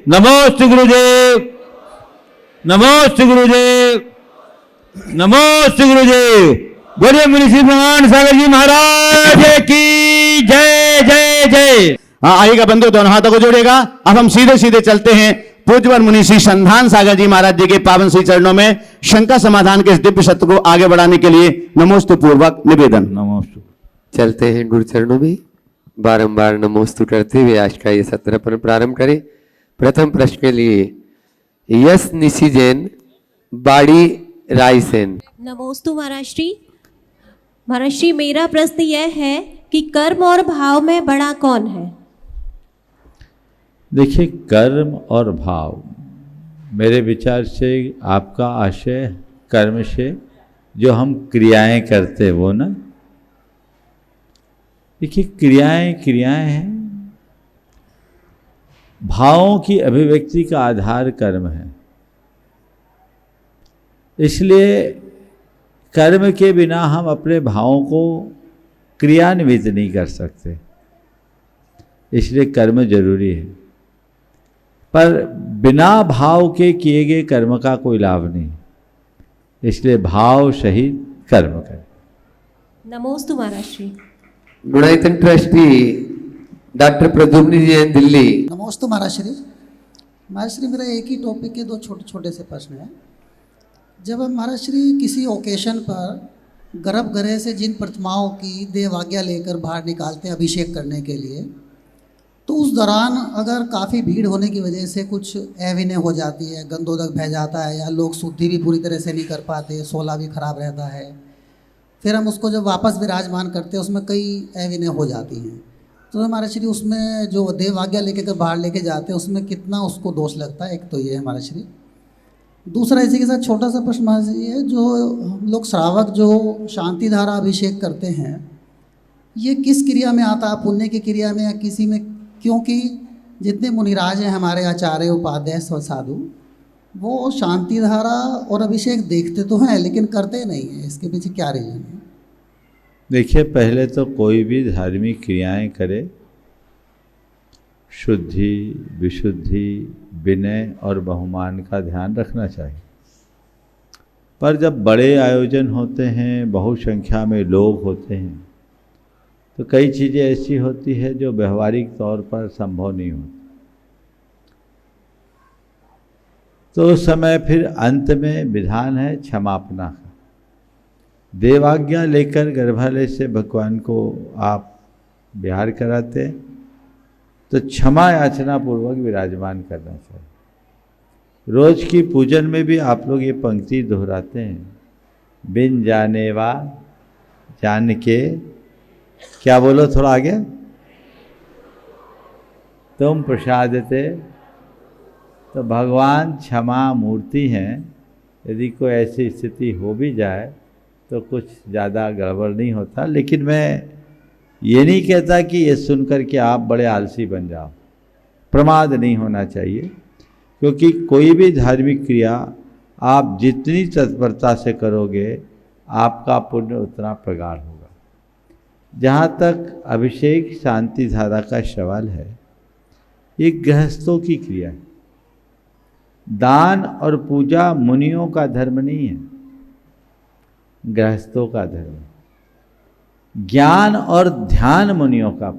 नमोस्तु गुरुदेव, नमोस्तु गुरुदेव, नमोस्तु गुरुदेव। बोलिए मुनि श्री भगवान सागर जी महाराज की जय जय जय। हाँ, आइएगा बंधु, दोनों हाथों को जोड़ेगा। अब हम सीधे सीधे चलते हैं पूज्यवर मुनि श्री संधान सागर जी महाराज जी के पावन श्री चरणों में शंका समाधान के इस दिव्य सत्र को आगे बढ़ाने के लिए नमोस्तु पूर्वक निवेदन। नमोस्तु। चलते हैं गुरु चरणों में, बारंबार नमोस्तु करते हुए आज का ये सत्र पर प्रारंभ करें। प्रथम प्रश्न के लिए यस निशी जैन, बाड़ी रायसेन। नमोस्तु महाराज श्री। महाराज श्री, मेरा प्रश्न यह है कि कर्म और भाव में बड़ा कौन है? देखिए, कर्म और भाव, मेरे विचार से आपका आशय कर्म से जो हम क्रियाएं करते हैं वो ना। देखिए, क्रियाएं क्रियाएं हैं, भावों की अभिव्यक्ति का आधार कर्म है। इसलिए कर्म के बिना हम अपने भावों को क्रियान्वित नहीं कर सकते, इसलिए कर्म जरूरी है। पर बिना भाव के किए गए कर्म का कोई लाभ नहीं, इसलिए भाव सहित कर्म करें। नमोस्तु महाराज श्री। Gunayatan trustee doctor Pradyumna Jain, Delhi. नमोस्तु महाराज श्री। महाराज श्री, मेरा एक ही टॉपिक के दो छोटे छोटे से प्रश्न हैं। जब हम महाराज श्री किसी ओकेशन पर गर्भगृह से जिन प्रतिमाओं की देवाज्ञा लेकर बाहर निकालते हैं अभिषेक करने के लिए, तो उस दौरान अगर काफ़ी भीड़ होने की वजह से कुछ अविनय हो जाती है, गंदोदक बह जाता है, या लोग शुद्धि भी पूरी तरह से नहीं कर पाते, सोला भी खराब रहता है, फिर हम उसको जब वापस विराजमान करते हैं उसमें कई अविनय हो जाती हैं, तो हमारे श्री उसमें जो देवाज्ञा लेके बाहर लेके जाते हैं उसमें कितना उसको दोष लगता है? एक तो ये है हमारे श्री। दूसरा इसी के साथ छोटा सा प्रश्न महाराज जी है, जो हम लोग श्रावक जो शांति धारा अभिषेक करते हैं, ये किस क्रिया में आता है? पुण्य की क्रिया में या किसी में? क्योंकि जितने मुनिराज हैं हमारे आचार्य उपाध्याय साधु, वो शांति धारा और अभिषेक देखते तो हैं लेकिन करते नहीं हैं, इसके पीछे क्या रीजन है? देखिए, पहले तो कोई भी धार्मिक क्रियाएं करे, शुद्धि, विशुद्धि, विनय और बहुमान का ध्यान रखना चाहिए। पर जब बड़े आयोजन होते हैं, बहुसंख्या में लोग होते हैं, तो कई चीज़ें ऐसी होती है जो व्यवहारिक तौर पर संभव नहीं होती। तो उस समय फिर अंत में विधान है क्षमापना का। देवाज्ञा लेकर गर्भालय से भगवान को आप विहार कराते हैं तो क्षमा याचना पूर्वक विराजमान करना चाहिए। रोज की पूजन में भी आप लोग ये पंक्ति दोहराते हैं, बिन जाने वा जान के, क्या बोलो थोड़ा आगे, तुम प्रसादते। तो भगवान क्षमा मूर्ति हैं, यदि कोई ऐसी स्थिति हो भी जाए तो कुछ ज़्यादा गड़बड़ नहीं होता। लेकिन मैं ये नहीं कहता कि ये सुनकर के आप बड़े आलसी बन जाओ, प्रमाद नहीं होना चाहिए, क्योंकि कोई भी धार्मिक क्रिया आप जितनी तत्परता से करोगे आपका पुण्य उतना प्रगाढ़ होगा। जहाँ तक अभिषेक शांति धारा का सवाल है, ये गृहस्थों की क्रिया है। दान और पूजा मुनियों का धर्म नहीं है, गृहस्थों का धर्म है। ज्ञान और ध्यान मुनियों का।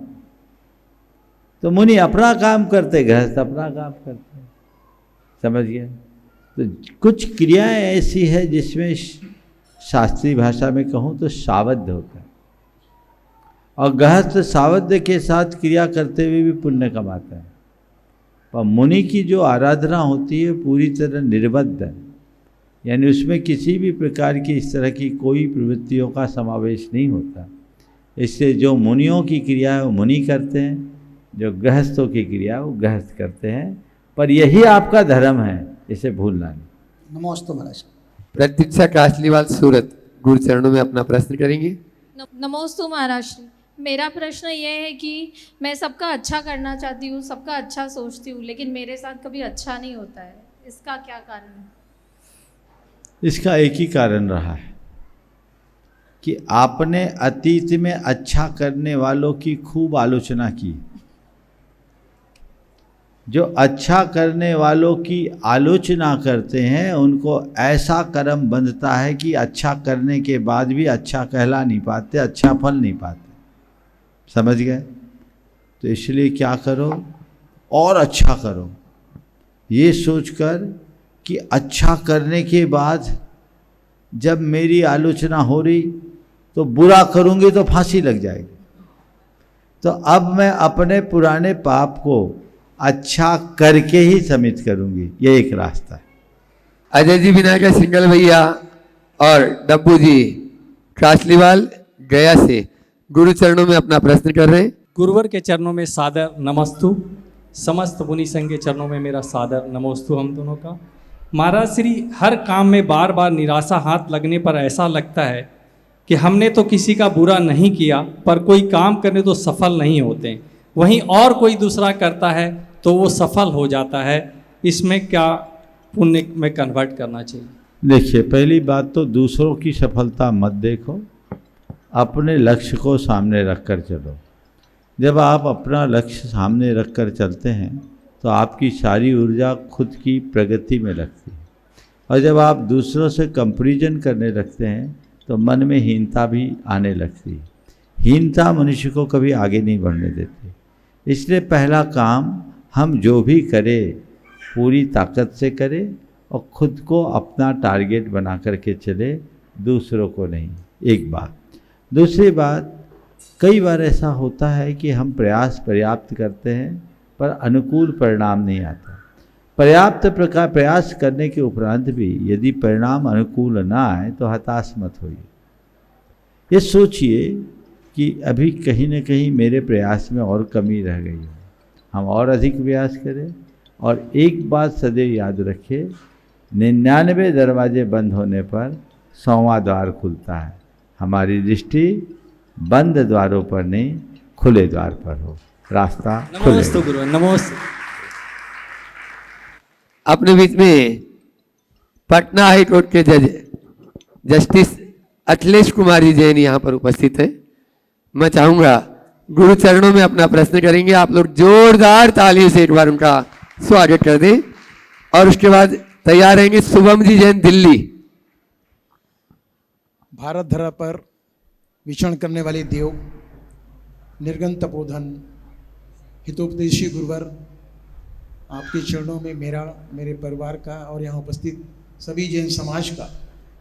तो मुनि अपना काम करते, गृहस्थ अपना काम करते, समझ गए? तो कुछ क्रियाएं ऐसी है जिसमें शास्त्रीय भाषा में कहूँ तो सावध्य होता है, और गृहस्थ सावध्य के साथ क्रिया करते हुए भी पुण्य कमाता है। पर मुनि की जो आराधना होती है पूरी तरह निर्बद्ध है, यानी उसमें किसी भी प्रकार की इस तरह की कोई प्रवृत्तियों का समावेश नहीं होता। इससे जो मुनियों की क्रिया है वो मुनि करते हैं, जो गृहस्थों की क्रिया है वो गृहस्थ करते हैं, पर यही आपका धर्म है, इसे भूलना नहीं। नमोस्तु महाराज। प्रतीक्षा कासलीवाल, सूरत, गुरु चरणों में अपना प्रश्न करेंगे। नमोस्तु महाराज श्री। मेरा प्रश्न ये है कि मैं सबका अच्छा करना चाहती हूँ, सबका अच्छा सोचती हूँ, लेकिन मेरे साथ कभी अच्छा नहीं होता है, इसका क्या कारण है? इसका एक ही कारण रहा है कि आपने अतीत में अच्छा करने वालों की खूब आलोचना की, जो अच्छा करने वालों की आलोचना करते हैं उनको ऐसा कर्म बंधता है कि अच्छा करने के बाद भी अच्छा कहला नहीं पाते, अच्छा फल नहीं पाते। समझ गए? तो इसलिए क्या करो, और अच्छा करो, ये सोचकर कि अच्छा करने के बाद जब मेरी आलोचना हो रही तो बुरा करूँगी तो फांसी लग जाएगी। तो अब मैं अपने पुराने पाप को अच्छा करके ही समित करूँगी, ये एक रास्ता है। अजय जी विनायक सिंगल भैया और डब्बू जी कासलीवाल गया से गुरु चरणों में अपना प्रश्न कर रहे हैं। गुरुवर के चरणों में सादर नमस्तु, समस्त मुनि संघ के चरणों में मेरा सादर नमोस्तु हम दोनों का। महाराज श्री, हर काम में बार बार निराशा हाथ लगने पर ऐसा लगता है कि हमने तो किसी का बुरा नहीं किया, पर कोई काम करने तो सफल नहीं होते, वहीं और कोई दूसरा करता है तो वो सफल हो जाता है। इसमें क्या पुण्य में कन्वर्ट करना चाहिए? देखिए, पहली बात तो दूसरों की सफलता मत देखो, अपने लक्ष्य को सामने रखकर चलो। जब आप अपना लक्ष्य सामने रखकर चलते हैं तो आपकी सारी ऊर्जा खुद की प्रगति में लगती है, और जब आप दूसरों से कंपैरिजन करने लगते हैं तो मन में हीनता भी आने लगती है। हीनता मनुष्य को कभी आगे नहीं बढ़ने देती। इसलिए पहला काम हम जो भी करें पूरी ताकत से करें और खुद को अपना टारगेट बना करके चले, दूसरों को नहीं। एक बात। दूसरी बात, कई बार ऐसा होता है कि हम प्रयास पर्याप्त करते हैं पर अनुकूल परिणाम नहीं आता। पर्याप्त प्रकार प्रयास करने के उपरांत भी यदि परिणाम अनुकूल ना आए तो हताश मत होइए। ये सोचिए कि अभी कहीं न कहीं मेरे प्रयास में और कमी रह गई है, हम और अधिक प्रयास करें। और एक बात सदैव याद रखें, 99 दरवाजे बंद होने पर 100वां द्वार खुलता है। हमारी दृष्टि बंद द्वारों पर नहीं, खुले द्वार पर हो, रास्ता नमोस्तु गुरु, नमोस्तु। अपने बीच में पटना हाई कोर्ट के जज जस्टिस अखिलेश कुमार जी जैन यहाँ पर उपस्थित है। मैं चाहूंगा गुरु चरणों में अपना प्रश्न करेंगे, आप लोग जोरदार तालियों से एक बार उनका स्वागत कर दें। और उसके बाद तैयार रहेंगे शुभम जी जैन दिल्ली। भारत धरा पर विचरण करने वाले देव, निर्गन तपोधन, हितोपदेशी गुरुवर, आपके चरणों में मेरा, मेरे परिवार का और यहाँ उपस्थित सभी जैन समाज का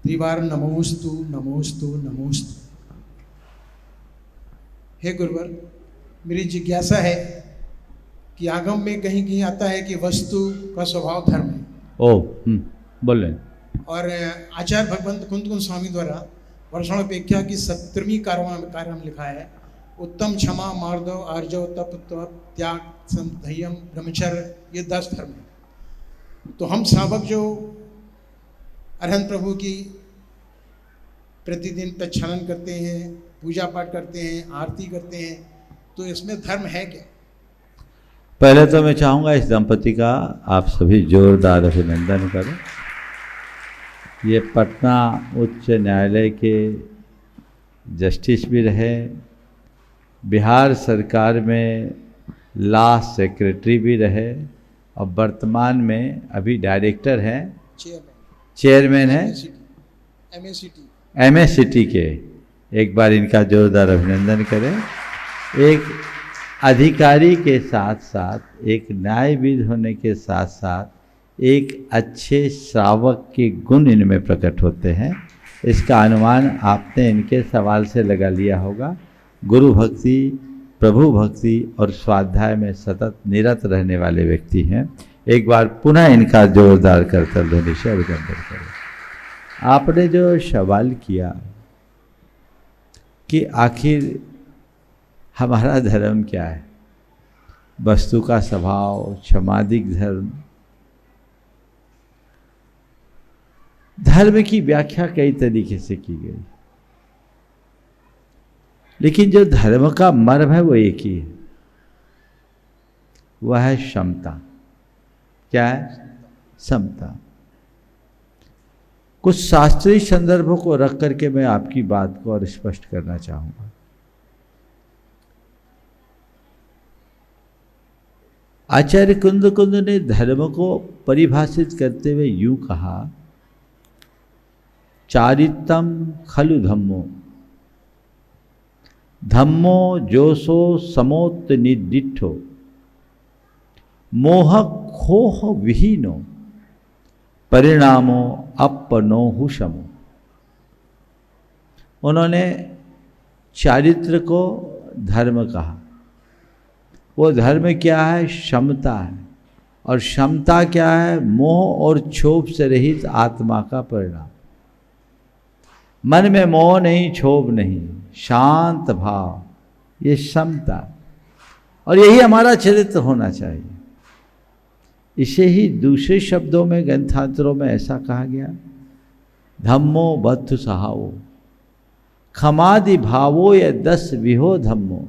त्रिवार नमोस्तु नमोस्तु नमोस्तु। हे गुरुवर, मेरी जिज्ञासा है कि आगम में कहीं कहीं आता है कि वस्तु का स्वभाव धर्म है। बोलें। और आचार्य भगवंत कुंद स्वामी द्वारा वर्षाणुपेक्षा की 17वीं कार्य में लिखा है, उत्तम क्षमा मार्दव आर्जव तप त्याग संयम ब्रह्मचर्य, ये 10 धर्म है। तो हम श्रावक जो अरहंत प्रभु की प्रतिदिन प्रक्षालन करते हैं, पूजा पाठ करते हैं, आरती करते हैं, तो इसमें धर्म है क्या? पहले तो मैं चाहूँगा इस दंपति का आप सभी जोरदार अभिनंदन करें। ये पटना उच्च न्यायालय के जस्टिस भी रहे, बिहार सरकार में लॉ सेक्रेटरी भी रहे, और वर्तमान में अभी डायरेक्टर हैं, चेयरमैन हैं MACT के। एक बार इनका जोरदार अभिनंदन करें। एक अधिकारी के साथ साथ, एक न्यायविद होने के साथ साथ एक अच्छे श्रावक के गुण इनमें प्रकट होते हैं। इसका अनुमान आपने इनके सवाल से लगा लिया होगा। गुरु भक्ति, प्रभु भक्ति और स्वाध्याय में सतत निरत रहने वाले व्यक्ति हैं। एक बार पुनः इनका जोरदार करतल ध्वनि से अभिनंदन करें। आपने जो सवाल किया कि आखिर हमारा धर्म क्या है, वस्तु का स्वभाव, क्षमादिक धर्म, धर्म की व्याख्या कई तरीके से की गई, लेकिन जो धर्म का मर्म है वो एक ही है, वह है समता। क्या है? समता। कुछ शास्त्रीय संदर्भों को रख करके मैं आपकी बात को और स्पष्ट करना चाहूँगा। आचार्य कुंद ने धर्म को परिभाषित करते हुए यूं कहा, चारितम खलु धम्मो, धम्मो जोसो समोत निडिठो, मोह खोह विहीनो, परिणामो अपनोहु शमो। उन्होंने चारित्र को धर्म कहा। वो धर्म क्या है? क्षमता है। और क्षमता क्या है? मोह और क्षोभ से रहित आत्मा का परिणाम। मन में मोह नहीं, क्षोभ नहीं, शांत भाव, ये क्षमता। और यही हमारा चरित्र होना चाहिए। इसे ही दूसरे शब्दों में ग्रंथांतरों में ऐसा कहा गया, धम्मो बद्धु सहावो, खमादि भावो ये 10 विहो धम्मो,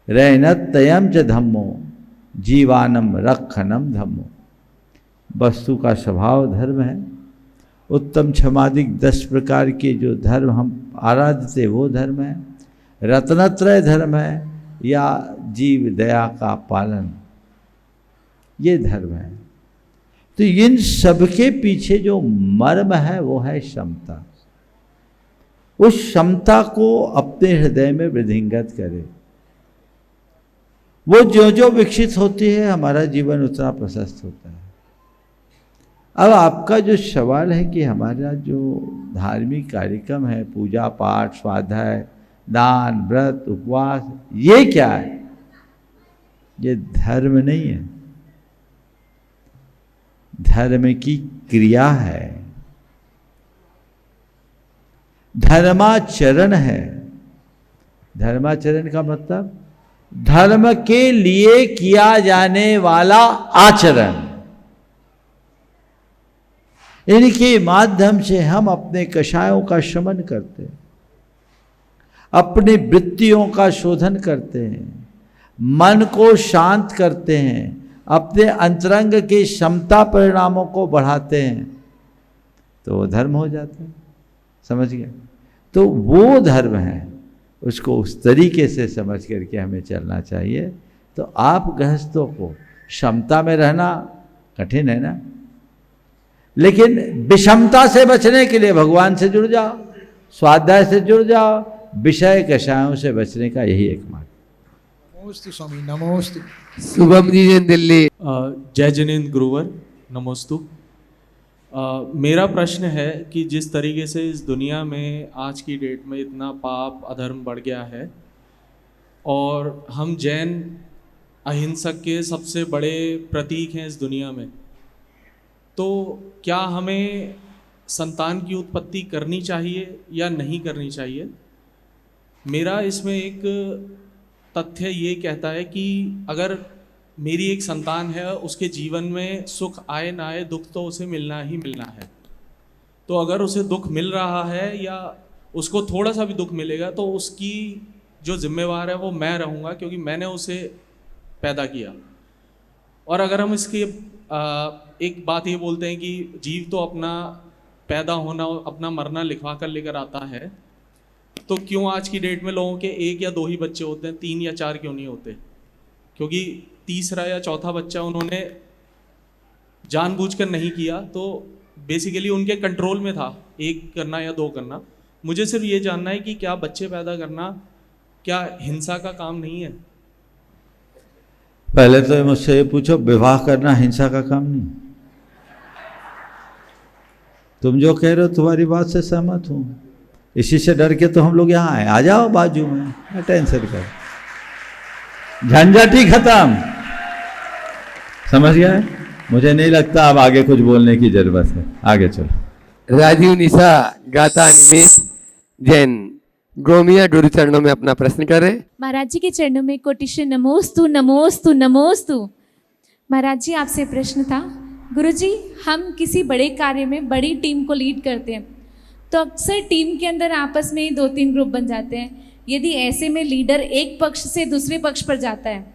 रहनतयम च धम्मो, जीवानम रखनम धम्मो। वस्तु का स्वभाव धर्म है। उत्तम क्षमादिक 10 प्रकार के जो धर्म हम आराधते वो धर्म है। रत्नत्रय धर्म है या जीव दया का पालन, ये धर्म है। तो इन सब के पीछे जो मर्म है वो है क्षमता। उस क्षमता को अपने हृदय में वृद्धिंगत करे। वो जो जो विकसित होती है हमारा जीवन उतना प्रशस्त होता है। अब आपका जो सवाल है कि हमारा जो धार्मिक कार्यक्रम है, पूजा पाठ, स्वाध्याय, दान, व्रत, उपवास, ये क्या है? ये धर्म नहीं है, धर्म की क्रिया है, धर्माचरण है। धर्माचरण का मतलब धर्म के लिए किया जाने वाला आचरण। इनके माध्यम से हम अपने कषायों का शमन करते हैं, अपनी वृत्तियों का शोधन करते हैं, मन को शांत करते हैं, अपने अंतरंग के क्षमता परिणामों को बढ़ाते हैं, तो वो धर्म हो जाता है। समझ गए? तो वो धर्म है, उसको उस तरीके से समझ करके हमें चलना चाहिए। तो आप गृहस्थों को क्षमता में रहना कठिन है ना, लेकिन विषमता से बचने के लिए भगवान से जुड़ जाओ, स्वाध्याय से जुड़ जाओ, विषय कषायों से बचने का यही एक मार्ग। नमोस्तु स्वामी, नमोस्तु। शुभम जी जैन दिल्ली। जय जिनेन्द्र गुरुवर, नमोस्तु। मेरा प्रश्न है कि जिस तरीके से इस दुनिया में आज की डेट में इतना पाप अधर्म बढ़ गया है और हम जैन अहिंसक के सबसे बड़े प्रतीक हैं इस दुनिया में, तो क्या हमें संतान की उत्पत्ति करनी चाहिए या नहीं करनी चाहिए? मेरा इसमें एक तथ्य ये कहता है कि अगर मेरी एक संतान है, उसके जीवन में सुख आए ना आए, दुख तो उसे मिलना ही मिलना है। तो अगर उसे दुख मिल रहा है या उसको थोड़ा सा भी दुख मिलेगा तो उसकी जो जिम्मेवार है वो मैं रहूँगा, क्योंकि मैंने उसे पैदा किया। और अगर हम इसकी एक बात ये बोलते हैं कि जीव तो अपना पैदा होना, अपना मरना लिखवा कर लेकर आता है, तो क्यों आज की डेट में लोगों के 1 या 2 ही बच्चे होते हैं, 3 या 4 क्यों नहीं होते? क्योंकि तीसरा या चौथा बच्चा उन्होंने जानबूझकर नहीं किया, तो बेसिकली उनके कंट्रोल में था 1 करना या 2 करना। मुझे सिर्फ ये जानना है कि क्या बच्चे पैदा करना क्या हिंसा का काम नहीं है? पहले तो मुझसे ये पूछो, विवाह करना हिंसा का काम नहीं? तुम जो कह रहे हो तुम्हारी बात से सहमत हूं, इसी से डर के तो हम लोग यहाँ आए। आ जाओ बाजू में, टेंशन कर, झंझट ही खत्म। समझ गए? मुझे नहीं लगता अब आगे कुछ बोलने की जरूरत है। आगे चलो। राजीव निशा गाता निमित जैन गोमिया गुरु चरणों में अपना प्रश्न करें। महाराज जी के चरणों में कोटिशन नमोस्तु नमोस्तु नमोस्तु। महाराज जी आपसे प्रश्न था, गुरुजी हम किसी बड़े कार्य में बड़ी टीम को लीड करते हैं तो अक्सर टीम के अंदर आपस में ही 2-3 ग्रुप बन जाते हैं। यदि ऐसे में लीडर एक पक्ष से दूसरे पक्ष पर जाता है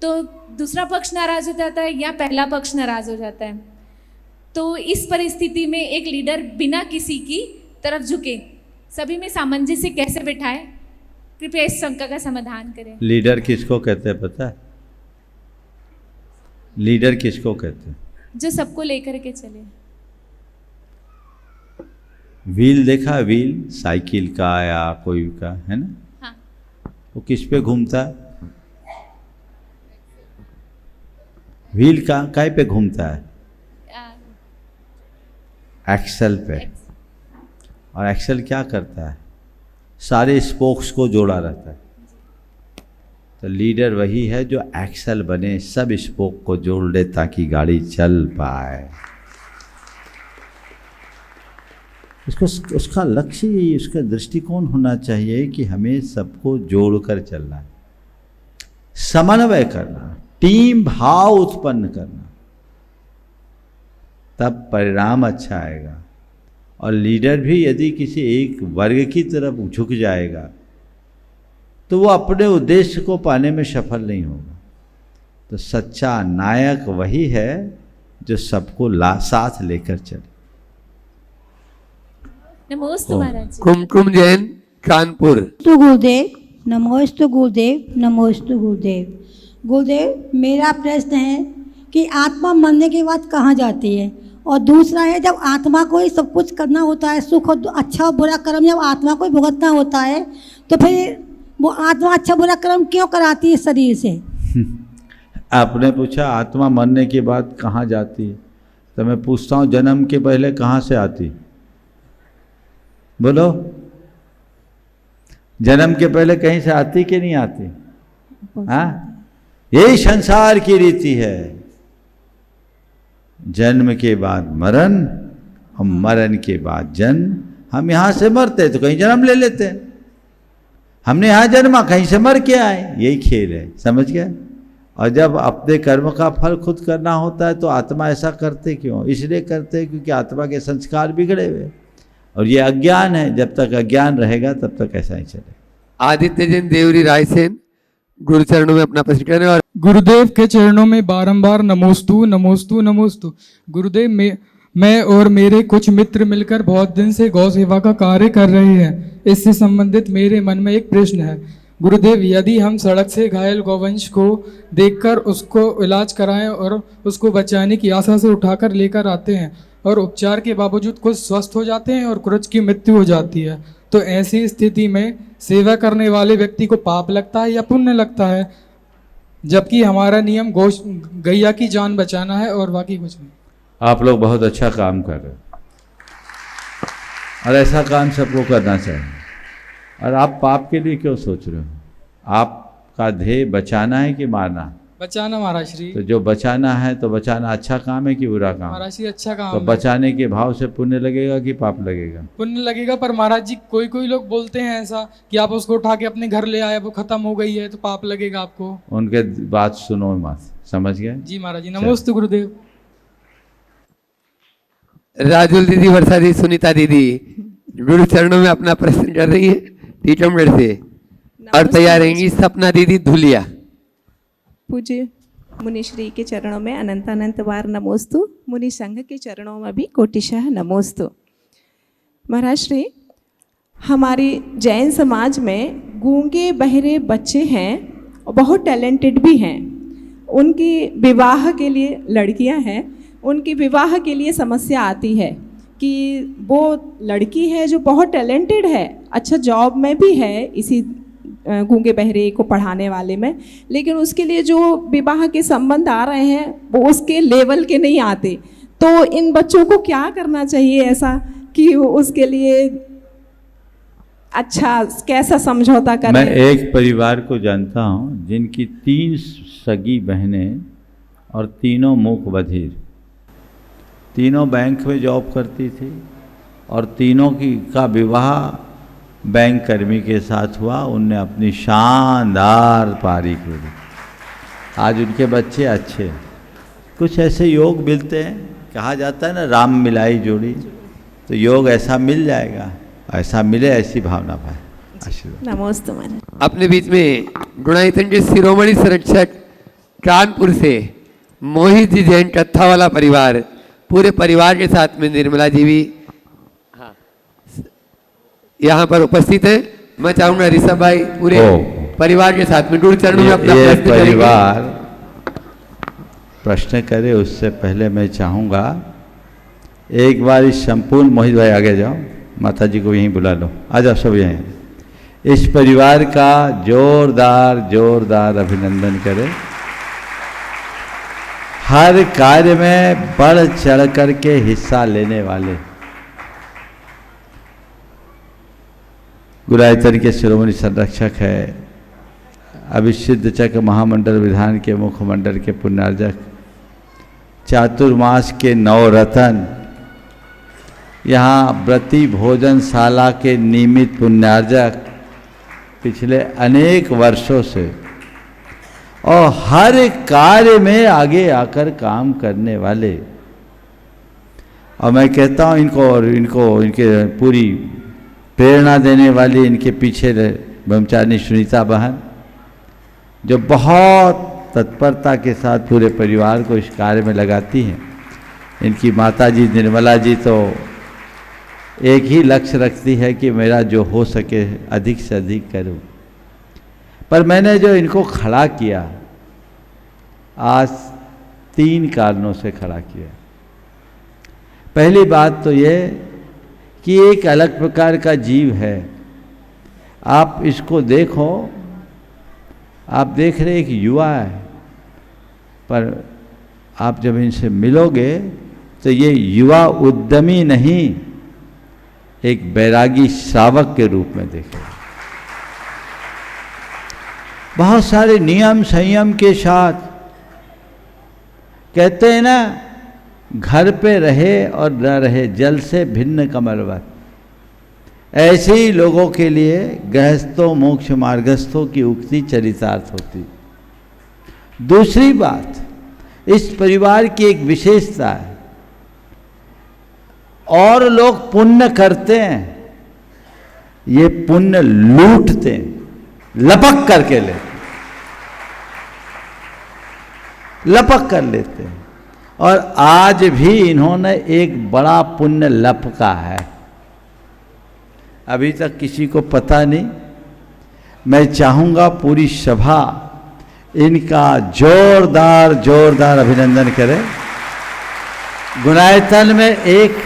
तो दूसरा पक्ष नाराज हो जाता है या पहला पक्ष नाराज हो जाता है। तो इस परिस्थिति में एक लीडर बिना किसी की तरफ झुके सभी में सामंजस्य कैसे बिठाए? कृपया इस शंका का समाधान करें। लीडर किसको कहते हैं पता है? लीडर किसको कहते हैं? जो सबको लेकर के चले। व्हील देखा, व्हील साइकिल का या कोई का, है ना? हाँ। वो किस पे घूमता है? व्हील का काय पे घूमता है? एक्सल पे। और एक्सल क्या करता है? सारे स्पोक्स को जोड़ा रहता है। तो लीडर वही है जो एक्सल बने, सब स्पोक को जोड़ दे ताकि गाड़ी चल पाए। उसका लक्ष्य यही, उसका दृष्टिकोण होना चाहिए कि हमें सबको जोड़कर चलना है, समन्वय करना, टीम भाव उत्पन्न करना, तब परिणाम अच्छा आएगा। और लीडर भी यदि किसी एक वर्ग की तरफ झुक जाएगा तो वो अपने उद्देश्य को पाने में सफल नहीं होगा। तो सच्चा नायक वही है जो सबको साथ लेकर चले। नमोस्तु महाराज जी। कुमकुम जैन, कानपुर। तो गुरुदेव, नमोस्तु गुरुदेव, नमोस्तु गुरुदेव। गुरुदेव, मेरा प्रश्न है कि आत्मा मरने के बाद कहाँ जाती है? और दूसरा है, जब आत्मा को ही सब कुछ करना होता है, सुख और अच्छा और बुरा कर्म जब आत्मा को ही भुगतना होता है, तो फिर वो आत्मा अच्छा बुरा कर्म क्यों कराती है शरीर से? आपने पूछा आत्मा मरने के बाद कहाँ जाती है, तो मैं पूछता हूँ जन्म के पहले कहाँ से आती? बोलो, जन्म के पहले कहीं से आती कि नहीं आती? हाँ, यही संसार की रीति है। जन्म के बाद मरण और मरण के बाद जन्म। हम यहाँ से मरते तो कहीं जन्म ले लेते हैं, हमने यहाँ जन्मा कहीं से मर के आए, यही खेल है, समझ गए? और जब अपने कर्म का फल खुद करना होता है तो आत्मा ऐसा करते क्यों? इसलिए करते हैं क्योंकि आत्मा के संस्कार बिगड़े हुए और ये अज्ञान है। जब तक अज्ञान रहेगा तब तक ऐसा ही चलेगा। आदित्य जैन, देवरी रायसेन, गुरु चरणों में अपना प्रश्न करें। और गुरुदेव के चरणों में बारंबार नमोस्तु नमोस्तु नमोस्तु। गुरुदेव, मैं और मेरे कुछ मित्र मिलकर बहुत दिन से गौ सेवा का कार्य कर रहे हैं। इससे संबंधित मेरे मन में एक प्रश्न है। गुरुदेव, यदि हम सड़क से घायल गौवंश को देखकर उसको इलाज कराएं और उसको बचाने की आशा से उठाकर लेकर आते हैं और उपचार के बावजूद कुछ स्वस्थ हो जाते हैं और कुछ की मृत्यु हो जाती है, तो ऐसी स्थिति में सेवा करने वाले व्यक्ति को पाप लगता है या पुण्य लगता है? जबकि हमारा नियम गैया की जान बचाना है और बाकी कुछ नहीं। आप लोग बहुत अच्छा काम कर रहे हो और ऐसा काम सबको करना चाहिए। और आप पाप के लिए क्यों सोच रहे हो? आपका ध्येय बचाना है कि मारना? बचाना महाराज श्री। तो जो बचाना है तो बचाना अच्छा काम है कि बुरा काम? महाराज श्री अच्छा काम तो है। बचाने के भाव से पुण्य लगेगा कि पाप लगेगा? पुण्य लगेगा, पर महाराज जी कोई कोई लोग बोलते हैं ऐसा कि आप उसको उठा के अपने घर ले आए, वो खत्म हो गई है तो पाप लगेगा आपको। उनके बात सुनो मत, समझ गए? जी महाराज जी। नमोस्तु गुरुदेव। राजुल दीदी, वर्षा दी, सुनीता दीदी गुरु चरणों में अपना प्रश्न कर रही है टीकमगढ़ से। और तैयार रहेंगी सपना दीदी, धुलिया। पूज्य मुनिश्री के चरणों में अनंत अनंत बार नमोस्तु। मुनि संघ के चरणों में भी कोटिशः नमोस्तु। महाराज श्री, हमारी जैन समाज में गूंगे बहरे बच्चे हैं और बहुत टैलेंटेड भी हैं। उनकी विवाह के लिए, लड़कियां हैं, उनकी विवाह के लिए समस्या आती है कि वो लड़की है जो बहुत टैलेंटेड है, अच्छा जॉब में भी है इसी गूंगे बहरे को पढ़ाने वाले में, लेकिन उसके लिए जो विवाह के संबंध आ रहे हैं वो उसके लेवल के नहीं आते। तो इन बच्चों को क्या करना चाहिए ऐसा कि वो उसके लिए अच्छा कैसा समझौता करें? मैं एक परिवार को जानता हूँ जिनकी 3 सगी बहनें और तीनों मूक बधिर, तीनों बैंक में जॉब करती थी और तीनों का विवाह बैंक कर्मी के साथ हुआ। उनने अपनी शानदार पारी की। आज उनके बच्चे अच्छे। कुछ ऐसे योग मिलते हैं, कहा जाता है ना राम मिलाई जोड़ी, तो योग ऐसा मिल जाएगा, ऐसा मिले ऐसी भावना पाए। आशीर्वाद। नमस्ते महाराज। अपने बीच में गुणायतन के शिरोमणि संरक्षक कानपुर से मोहित जी जैन, कत्था वाला परिवार, पूरे परिवार के साथ में निर्मला जी भी यहाँ पर उपस्थित है। मैं चाहूंगा ऋषभ भाई पूरे परिवार के साथ में गुरु चरणों में अपना ये परिवार प्रश्न करे उससे पहले मैं चाहूँगा एक बार इस संपूर्ण, मोहित भाई आगे जाओ, माता जी को यहीं बुला लो, आ जाओ सब यहीं, इस परिवार का जोरदार जोरदार अभिनंदन करें। हर कार्य में बढ़ चढ़ करके हिस्सा लेने वाले गुरायतन के शिरोमणि संरक्षक है, अभिषिद्ध चक्र महामंडल विधान के मुखमंडल के पुण्यार्जक, चातुर्मास के नवरत्न, यहाँ व्रती भोजनशाला के नियमित पुण्यार्जक पिछले अनेक वर्षों से, और हर कार्य में आगे आकर काम करने वाले, और मैं कहता हूँ इनके पूरी प्रेरणा देने वाली इनके पीछे ब्रह्मचारिणी सुनीता बहन, जो बहुत तत्परता के साथ पूरे परिवार को इस कार्य में लगाती हैं। इनकी माता जी निर्मला जी तो एक ही लक्ष्य रखती है कि मेरा जो हो सके अधिक से अधिक करूं। पर मैंने जो इनको खड़ा किया, आज 3 कारणों से खड़ा किया। पहली बात तो ये कि एक अलग प्रकार का जीव है। आप इसको देखो, आप देख रहे एक युवा है, पर आप जब इनसे मिलोगे तो ये युवा उद्यमी नहीं, एक बैरागी श्रावक के रूप में देखें। बहुत सारे नियम संयम के साथ, कहते हैं ना, घर पे रहे और न रहे जल से भिन्न कमलवत। ऐसे ही लोगों के लिए गृहस्थों मोक्ष मार्गस्थों की उक्ति चरितार्थ होती। दूसरी बात, इस परिवार की एक विशेषता है, और लोग पुण्य करते हैं, ये पुण्य लूटते हैं, लपक करके लेते, लपक कर लेते हैं। और आज भी इन्होंने एक बड़ा पुण्य लपका है, अभी तक किसी को पता नहीं। मैं चाहूँगा पूरी सभा इनका जोरदार जोरदार अभिनंदन करे। गुणायतन में एक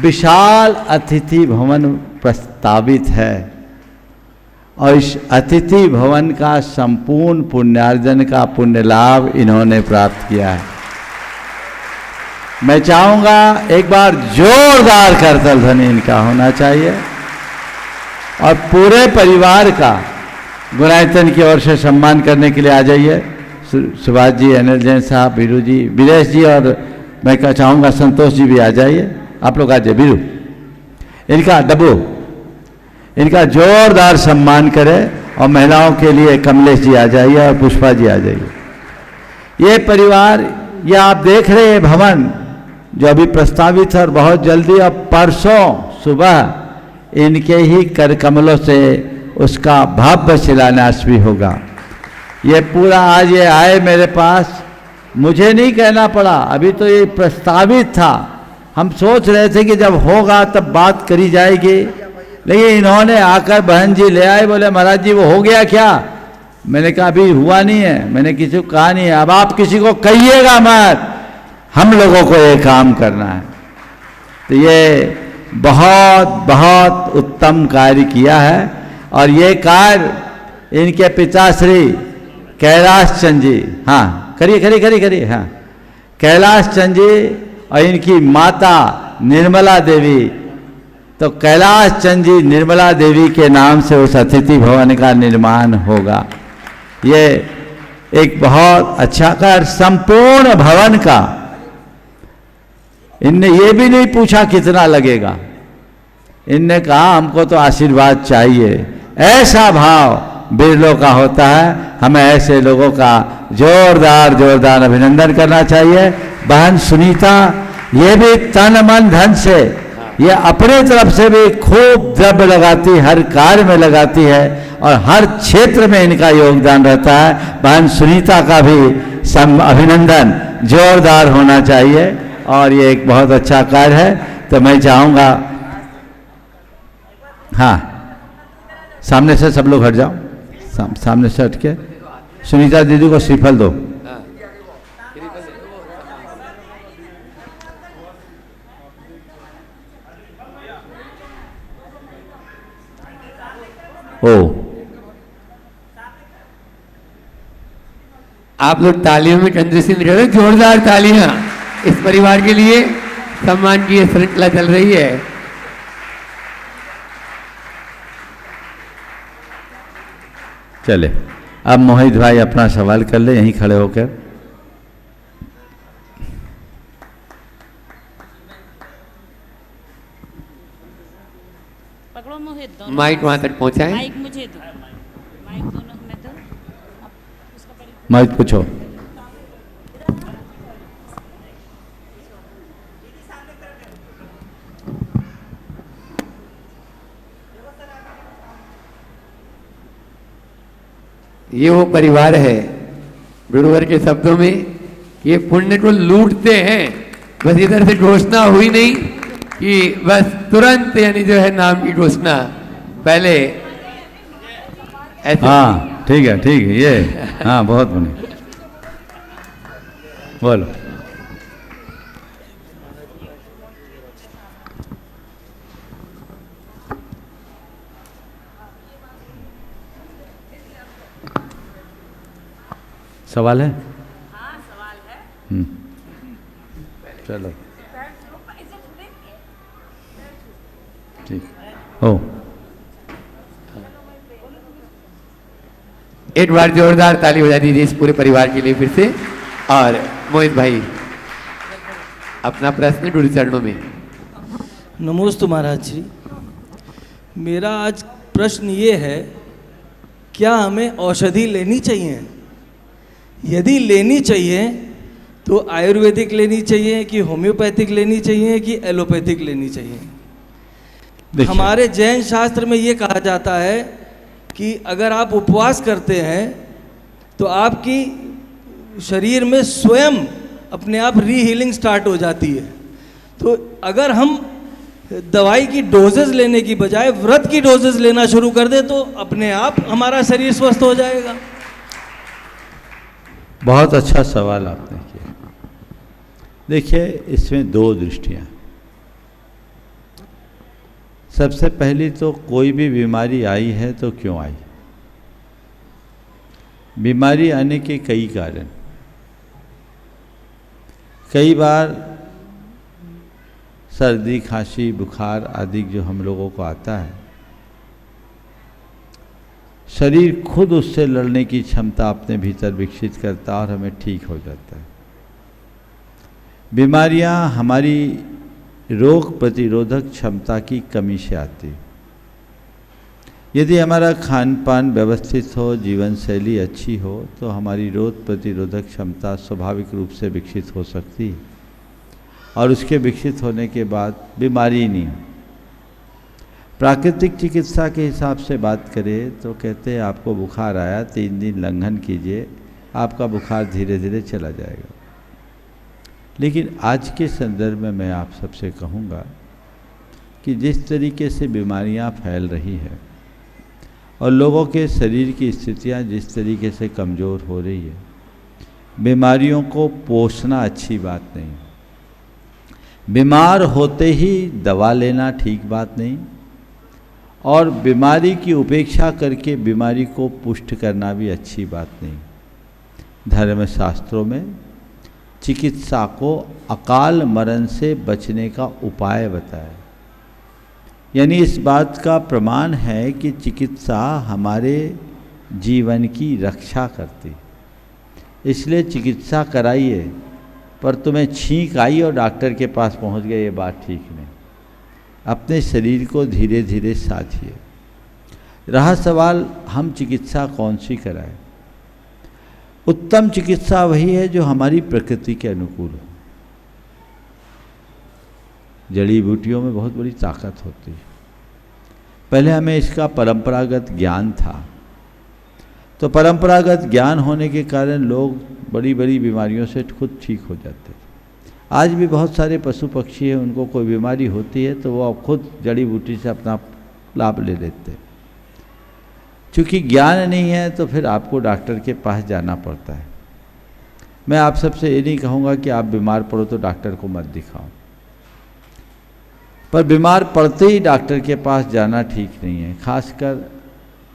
विशाल अतिथि भवन प्रस्तावित है, और इस अतिथि भवन का संपूर्ण पुण्यार्जन का पुण्य लाभ इन्होंने प्राप्त किया है। मैं चाहूँगा एक बार जोरदार करतल ध्वनि इनका होना चाहिए, और पूरे परिवार का गुणायतन की ओर से सम्मान करने के लिए आ जाइए। सुभाष जी, अनिल जैन साहब, बीरू जी, विदेश जी, और मैं क्या चाहूँगा संतोष जी भी आ जाइए। आप लोग आ जाइए। बीरू, इनका डब्बू, इनका जोरदार सम्मान करें। और महिलाओं के लिए कमलेश जी आ जाइए और पुष्पा जी आ जाइए। ये परिवार, ये आप देख रहे हैं भवन जो अभी प्रस्तावित है, और बहुत जल्दी, अब परसों सुबह इनके ही कर कमलों से उसका भव्य शिलान्यास भी होगा। ये पूरा आज ये आए मेरे पास, मुझे नहीं कहना पड़ा, अभी तो ये प्रस्तावित था। हम सोच रहे थे कि जब होगा तब बात करी जाएगी, लेकिन इन्होंने आकर बहन जी ले आए, बोले महाराज जी वो हो गया क्या? मैंने कहा अभी हुआ नहीं है, मैंने किसी को कहा नहीं है, अब आप किसी को कहिएगा मत, हम लोगों को ये काम करना है। तो ये बहुत बहुत उत्तम कार्य किया है, और ये कार्य इनके पिताश्री कैलाश चंद जी, हाँ करिए, हाँ, कैलाश चंद जी और इनकी माता निर्मला देवी, तो कैलाश चंद जी निर्मला देवी के नाम से उस अतिथि भवन का निर्माण होगा। ये एक बहुत अच्छा कार्य, संपूर्ण भवन का। इनने ये भी नहीं पूछा कितना लगेगा, इनने कहा हमको तो आशीर्वाद चाहिए। ऐसा भाव बिरलों का होता है, हमें ऐसे लोगों का जोरदार जोरदार अभिनंदन करना चाहिए। बहन सुनीता, ये भी तन मन धन से, ये अपने तरफ से भी खूब द्रव्य लगाती, हर कार्य में लगाती है, और हर क्षेत्र में इनका योगदान रहता है। बहन सुनीता का भी अभिनंदन जोरदार होना चाहिए, और ये एक बहुत अच्छा कार्य है। तो मैं चाहूँगा, हाँ सामने से सब लोग हट जाओ, सामने से हट के सुनीता दीदी को श्रीफल दो। ओ, आप लोग तालियों में कंजूसी नहीं करो, जोरदार तालियां इस परिवार के लिए। सम्मान की ये श्रृंखला चल रही है। चले अब मोहित भाई अपना सवाल कर ले यहीं खड़े होकर। पकड़ो मोहित, दोनों माइक वहां तक पहुंचाए। माइक मुझे दो, माइक दोनों में दो। मोहित पूछो। ये वो परिवार है गुरुवर के शब्दों में, ये पुण्य को लूटते हैं। बस इधर से घोषणा हुई नहीं कि बस तुरंत यानी जो है नाम की घोषणा पहले ऐसे। हाँ ठीक है ये, हाँ बहुत बढ़िया, बोलो। सवाल है? हाँ सवाल है। चलो ठीक हो। एक बार जोरदार ताली बजा दीजिए इस पूरे परिवार के लिए फिर से। और मोहित भाई अपना प्रश्न गुरु चरणों में। नमोस्तु महाराज जी, मेरा आज प्रश्न ये है, क्या हमें औषधि लेनी चाहिए? यदि लेनी चाहिए तो आयुर्वेदिक लेनी चाहिए कि होम्योपैथिक लेनी चाहिए कि एलोपैथिक लेनी चाहिए? हमारे जैन शास्त्र में ये कहा जाता है कि अगर आप उपवास करते हैं तो आपकी शरीर में स्वयं अपने आप रीहीलिंग स्टार्ट हो जाती है। तो अगर हम दवाई की डोजेज लेने की बजाय व्रत की डोजेज लेना शुरू कर दे तो अपने आप हमारा शरीर स्वस्थ हो जाएगा। बहुत अच्छा सवाल आपने किया। देखिए इसमें दो दृष्टियां। सबसे पहली तो कोई भी बीमारी आई है तो क्यों आई? बीमारी आने के कई कारण। कई बार सर्दी खांसी बुखार आदि जो हम लोगों को आता है, शरीर खुद उससे लड़ने की क्षमता अपने भीतर विकसित करता है और हमें ठीक हो जाता है। बीमारियां हमारी रोग प्रतिरोधक क्षमता की कमी से आती है। यदि हमारा खान पान व्यवस्थित हो, जीवन शैली अच्छी हो, तो हमारी रोग प्रतिरोधक क्षमता स्वाभाविक रूप से विकसित हो सकती है और उसके विकसित होने के बाद बीमारी नहीं। प्राकृतिक चिकित्सा के हिसाब से बात करें तो कहते हैं आपको बुखार आया, 3 दिन लंघन कीजिए, आपका बुखार धीरे धीरे चला जाएगा। लेकिन आज के संदर्भ में मैं आप सबसे कहूँगा कि जिस तरीके से बीमारियाँ फैल रही है और लोगों के शरीर की स्थितियाँ जिस तरीके से कमज़ोर हो रही है, बीमारियों को पोषना अच्छी बात नहीं। बीमार होते ही दवा लेना ठीक बात नहीं और बीमारी की उपेक्षा करके बीमारी को पुष्ट करना भी अच्छी बात नहीं। धर्मशास्त्रों में चिकित्सा को अकाल मरण से बचने का उपाय बताया। यानी इस बात का प्रमाण है कि चिकित्सा हमारे जीवन की रक्षा करती। इसलिए चिकित्सा कराइए, पर तुम्हें छींक आई और डॉक्टर के पास पहुंच गए, ये बात ठीक नहीं। अपने शरीर को धीरे धीरे साधिए। रहा सवाल हम चिकित्सा कौन सी कराएं? उत्तम चिकित्सा वही है जो हमारी प्रकृति के अनुकूल हो। जड़ी बूटियों में बहुत बड़ी ताकत होती है। पहले हमें इसका परंपरागत ज्ञान था, तो परंपरागत ज्ञान होने के कारण लोग बड़ी बड़ी बीमारियों से खुद ठीक हो जाते थे। आज भी बहुत सारे पशु पक्षी हैं, उनको कोई बीमारी होती है तो वो खुद जड़ी बूटी से अपना लाभ ले लेते हैं। क्योंकि ज्ञान नहीं है तो फिर आपको डॉक्टर के पास जाना पड़ता है। मैं आप सबसे ये नहीं कहूँगा कि आप बीमार पड़ो तो डॉक्टर को मत दिखाओ, पर बीमार पड़ते ही डॉक्टर के पास जाना ठीक नहीं है। खासकर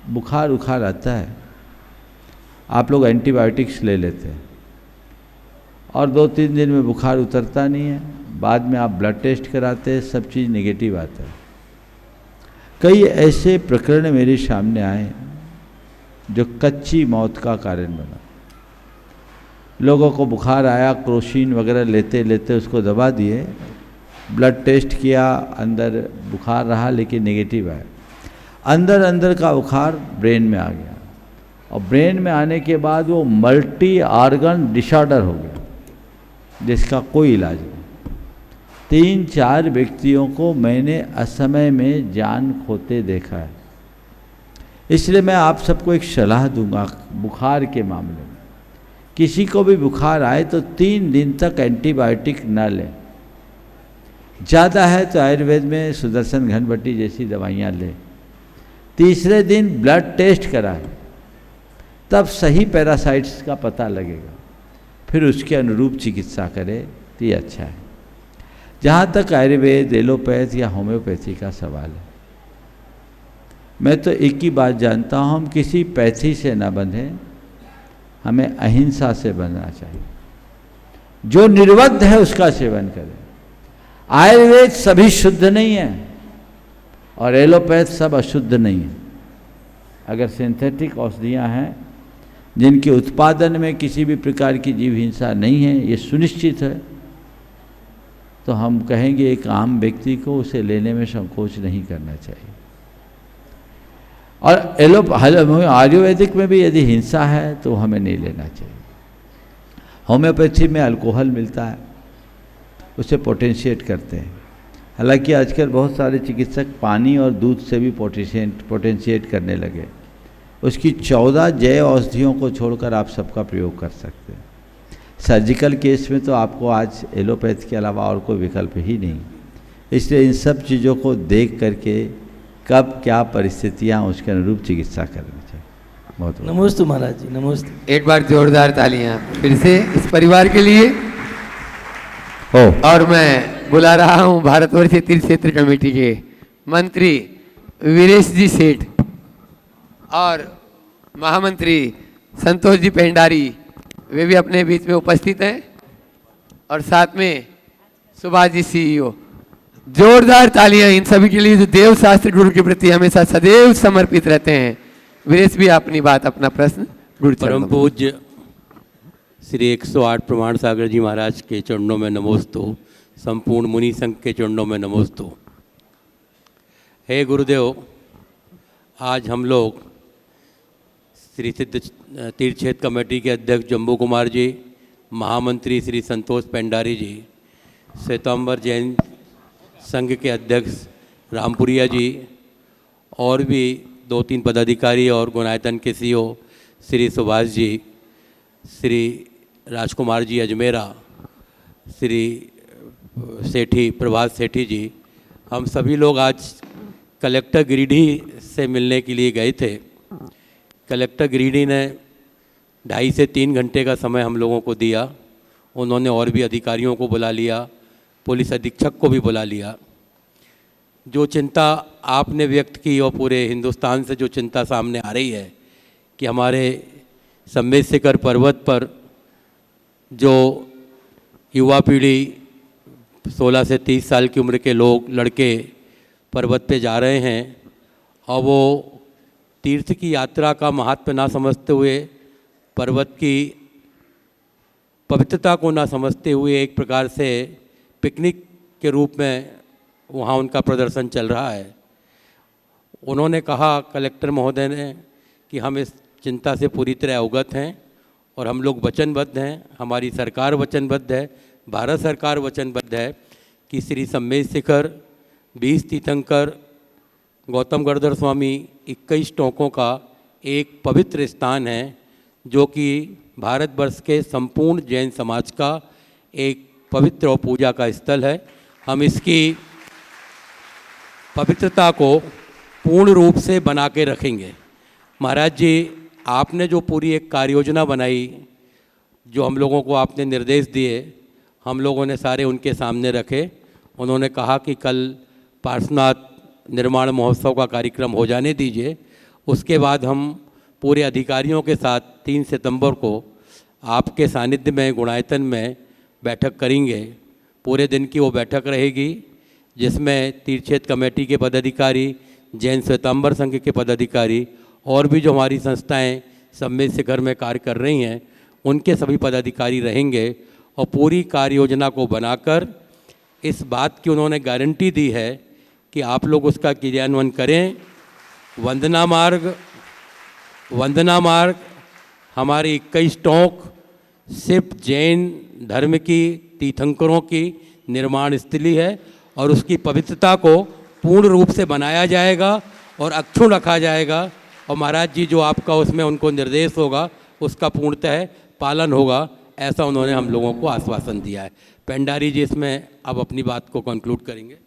बुखार उखार आता है, आप लोग एंटीबायोटिक्स ले लेते हैं और 2-3 दिन में बुखार उतरता नहीं है, बाद में आप ब्लड टेस्ट कराते हैं, सब चीज़ नेगेटिव आता है। कई ऐसे प्रकरण मेरे सामने आए जो कच्ची मौत का कारण बना। लोगों को बुखार आया, क्रोसिन वगैरह लेते लेते उसको दबा दिए, ब्लड टेस्ट किया, अंदर बुखार रहा लेकिन नेगेटिव आया। अंदर अंदर का बुखार ब्रेन में आ गया और ब्रेन में आने के बाद वो मल्टी ऑर्गन डिसऑर्डर हो गया जिसका कोई इलाज नहीं। 3-4 व्यक्तियों को मैंने असमय में जान खोते देखा है। इसलिए मैं आप सबको एक सलाह दूंगा बुखार के मामले में, किसी को भी बुखार आए तो 3 दिन तक एंटीबायोटिक न लें, ज़्यादा है तो आयुर्वेद में सुदर्शन घनबट्टी जैसी दवाइयाँ लें। तीसरे दिन ब्लड टेस्ट कराएं, तब सही पैरासाइट्स का पता लगेगा, फिर उसके अनुरूप चिकित्सा करें तो ये अच्छा है। जहाँ तक आयुर्वेद, एलोपैथ या होम्योपैथी का सवाल है, मैं तो एक ही बात जानता हूँ, हम किसी पैथी से ना बंधें, हमें अहिंसा से बंधना चाहिए। जो निर्बद्ध है उसका सेवन करें। आयुर्वेद सभी शुद्ध नहीं है और एलोपैथ सब अशुद्ध नहीं है। अगर सिंथेटिक औषधियाँ हैं जिनके उत्पादन में किसी भी प्रकार की जीव हिंसा नहीं है, ये सुनिश्चित है, तो हम कहेंगे एक आम व्यक्ति को उसे लेने में संकोच नहीं करना चाहिए। और आयुर्वेदिक में भी यदि हिंसा है तो हमें नहीं लेना चाहिए। होम्योपैथी में अल्कोहल मिलता है, उसे पोटेंशिएट करते हैं। हालांकि आजकल बहुत सारे चिकित्सक पानी और दूध से भी पोटेंशिएट करने लगे। उसकी 14 जैव औषधियों को छोड़कर आप सबका प्रयोग कर सकते हैं। सर्जिकल केस में तो आपको आज एलोपैथ के अलावा और कोई विकल्प ही नहीं। इसलिए इन सब चीज़ों को देख करके कब क्या परिस्थितियाँ उसके अनुरूप चिकित्सा करनी चाहिए। बहुत नमस्ते महाराज जी, नमस्ते। एक बार जोरदार तालियां फिर से इस परिवार के लिए हो। और मैं बुला रहा हूं भारतवर्षीय तीर्थ क्षेत्र कमेटी के मंत्री वीरेश जी सेठ और महामंत्री संतोष जी पेंडारी, वे भी अपने बीच में उपस्थित हैं, और साथ में सुभाष जी सीईओ। जोरदार तालियां इन सभी के लिए जो देव शास्त्र गुरु के प्रति हमेशा सदैव समर्पित रहते हैं। वीरेश भी अपनी बात, अपना प्रश्न गुरु परम पूज्य श्री 108 प्रमाण सागर जी महाराज के चरणों में नमोस्तु, संपूर्ण मुनि संघ के चरणों में नमोस्तु। हे गुरुदेव, आज हम लोग श्री सिद्ध तीर्थ क्षेत्र कमेटी के अध्यक्ष जम्बू कुमार जी, महामंत्री श्री संतोष पेंडारी जी, श्वेतांबर जैन संघ के अध्यक्ष रामपुरिया जी, और भी 2-3 पदाधिकारी और गुणायतन के सीईओ श्री सुभाष जी, श्री राजकुमार जी अजमेरा, श्री सेठी प्रभात सेठी जी, हम सभी लोग आज कलेक्टर गिरिडीह से मिलने के लिए गए थे। कलेक्टर गिरिडीह ने 2.5 से 3 घंटे का समय हम लोगों को दिया। उन्होंने और भी अधिकारियों को बुला लिया, पुलिस अधीक्षक को भी बुला लिया। जो चिंता आपने व्यक्त की और पूरे हिंदुस्तान से जो चिंता सामने आ रही है कि हमारे सम्मेद शिखर पर्वत पर जो युवा पीढ़ी 16 से 30 साल की उम्र के लोग, लड़के पर्वत पे जा रहे हैं और वो तीर्थ की यात्रा का महत्व ना समझते हुए, पर्वत की पवित्रता को ना समझते हुए एक प्रकार से पिकनिक के रूप में वहाँ उनका प्रदर्शन चल रहा है। उन्होंने कहा, कलेक्टर महोदय ने, कि हम इस चिंता से पूरी तरह अवगत हैं और हम लोग वचनबद्ध हैं, हमारी सरकार वचनबद्ध है, भारत सरकार वचनबद्ध है कि श्री सम्मेद शिखर 20 तीर्थंकर, गौतम गढ़धर स्वामी, 21 टोंकों का एक पवित्र स्थान है जो कि भारतवर्ष के संपूर्ण जैन समाज का एक पवित्र और पूजा का स्थल है। हम इसकी पवित्रता को पूर्ण रूप से बना के रखेंगे। महाराज जी, आपने जो पूरी एक कार्य योजना बनाई, जो हम लोगों को आपने निर्देश दिए, हम लोगों ने सारे उनके सामने रखे। उन्होंने कहा कि कल पार्श्वनाथ निर्माण महोत्सव का कार्यक्रम हो जाने दीजिए उसके बाद हम पूरे अधिकारियों के साथ 3 सितंबर को आपके सानिध्य में गुणायतन में बैठक करेंगे। पूरे दिन की वो बैठक रहेगी, जिसमें तीर्थक्षेत्र कमेटी के पदाधिकारी, जैन श्वेतांबर संघ के पदाधिकारी और भी जो हमारी संस्थाएं सम्मेद शिखर में कार्य कर रही हैं, उनके सभी पदाधिकारी रहेंगे। और पूरी कार्य योजना को बनाकर इस बात की उन्होंने गारंटी दी है कि आप लोग उसका क्रियान्वयन करें। वंदना मार्ग हमारी 21 टोंक सिर्फ जैन धर्म की तीर्थंकरों की निर्माण स्थली है और उसकी पवित्रता को पूर्ण रूप से बनाया जाएगा और अक्षुण्ण रखा जाएगा। और महाराज जी जो आपका उसमें उनको निर्देश होगा उसका पूर्णतः पालन होगा, ऐसा उन्होंने हम लोगों को आश्वासन दिया है। पेंडारी जी इसमें अब अपनी बात को कंक्लूड करेंगे।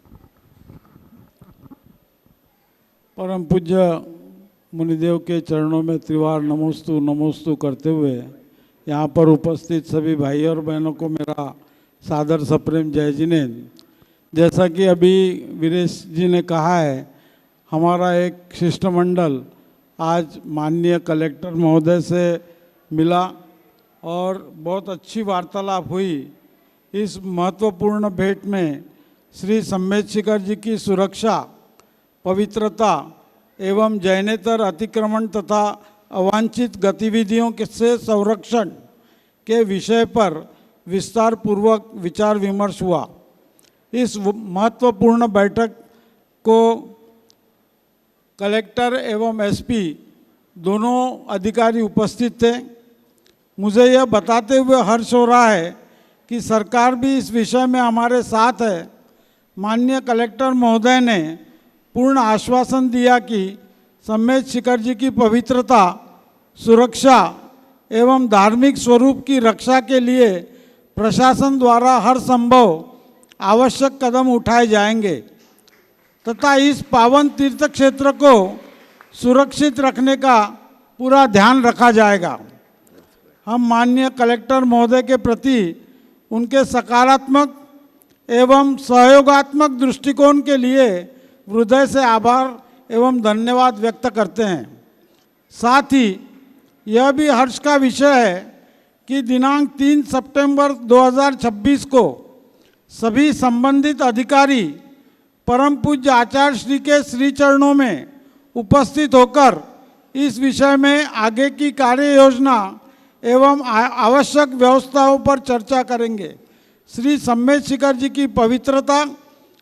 परम पूज्य मुनिदेव के चरणों में त्रिवार नमोस्तु नमोस्तु करते हुए यहाँ पर उपस्थित सभी भाई और बहनों को मेरा सादर सप्रेम जय जिनेन्द्र। जैसा कि अभी वीरेश जी ने कहा है, हमारा एक शिष्टमंडल आज माननीय कलेक्टर महोदय से मिला और बहुत अच्छी वार्तालाप हुई। इस महत्वपूर्ण भेंट में श्री सम्मेद शिखर जी की सुरक्षा, पवित्रता एवं जैनेतर अतिक्रमण तथा अवांछित गतिविधियों से संरक्षण के विषय पर विस्तार पूर्वक विचार विमर्श हुआ। इस महत्वपूर्ण बैठक को कलेक्टर एवं एसपी दोनों अधिकारी उपस्थित थे। मुझे यह बताते हुए हर्ष हो रहा है कि सरकार भी इस विषय में हमारे साथ है। माननीय कलेक्टर महोदय ने पूर्ण आश्वासन दिया कि सम्मेद शिखर जी की पवित्रता, सुरक्षा एवं धार्मिक स्वरूप की रक्षा के लिए प्रशासन द्वारा हर संभव आवश्यक कदम उठाए जाएंगे तथा इस पावन तीर्थ क्षेत्र को सुरक्षित रखने का पूरा ध्यान रखा जाएगा। हम माननीय कलेक्टर महोदय के प्रति उनके सकारात्मक एवं सहयोगात्मक दृष्टिकोण के लिए हृदय से आभार एवं धन्यवाद व्यक्त करते हैं। साथ ही यह भी हर्ष का विषय है कि दिनांक 3 सितंबर 2026 को सभी संबंधित अधिकारी परम पूज्य आचार्य श्री के श्री चरणों में उपस्थित होकर इस विषय में आगे की कार्य योजना एवं आवश्यक व्यवस्थाओं पर चर्चा करेंगे। श्री सम्मेद शिखर जी की पवित्रता,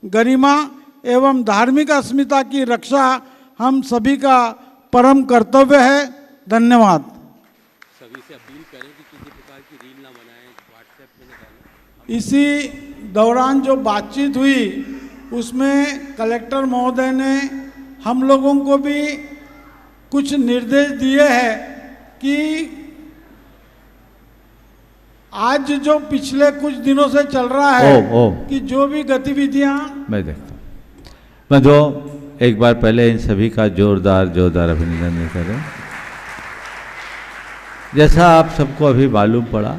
गरिमा एवं धार्मिक अस्मिता की रक्षा हम सभी का परम कर्तव्य है। धन्यवाद। सभी से अपील करें कि किसी प्रकार की रील ना बनाएं, व्हाट्सएप में ना डालें। इसी दौरान जो बातचीत हुई उसमें कलेक्टर महोदय ने हम लोगों को भी कुछ निर्देश दिए हैं कि आज जो पिछले कुछ दिनों से चल रहा है कि जो भी गतिविधियां मैं देखता हूँ, मैं जो एक बार पहले इन सभी का जोरदार अभिनंदन करें। जैसा आप सबको अभी मालूम पड़ा,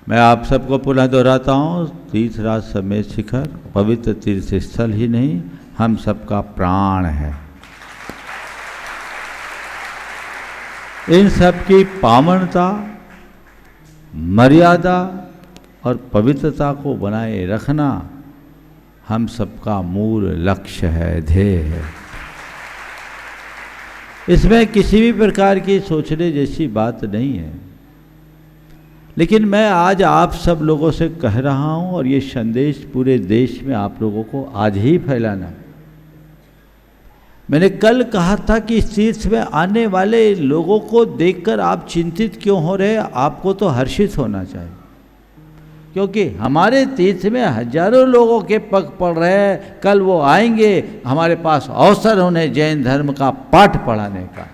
मैं आप सबको पुनः दोहराता हूँ, तीर्थराज सम्मेद शिखर पवित्र तीर्थ स्थल ही नहीं, हम सबका प्राण है। इन सब की पावनता, मर्यादा और पवित्रता को बनाए रखना हम सबका मूल लक्ष्य है, ध्येय है। इसमें किसी भी प्रकार की सोचने जैसी बात नहीं है। लेकिन मैं आज आप सब लोगों से कह रहा हूं और ये संदेश पूरे देश में आप लोगों को आज ही फैलाना है। मैंने कल कहा था कि इस तीर्थ में आने वाले लोगों को देखकर आप चिंतित क्यों हो रहे, आपको तो हर्षित होना चाहिए, क्योंकि हमारे तीर्थ में हजारों लोगों के पग पड़ रहे हैं। कल वो आएंगे, हमारे पास अवसर उन्हें जैन धर्म का पाठ पढ़ाने का,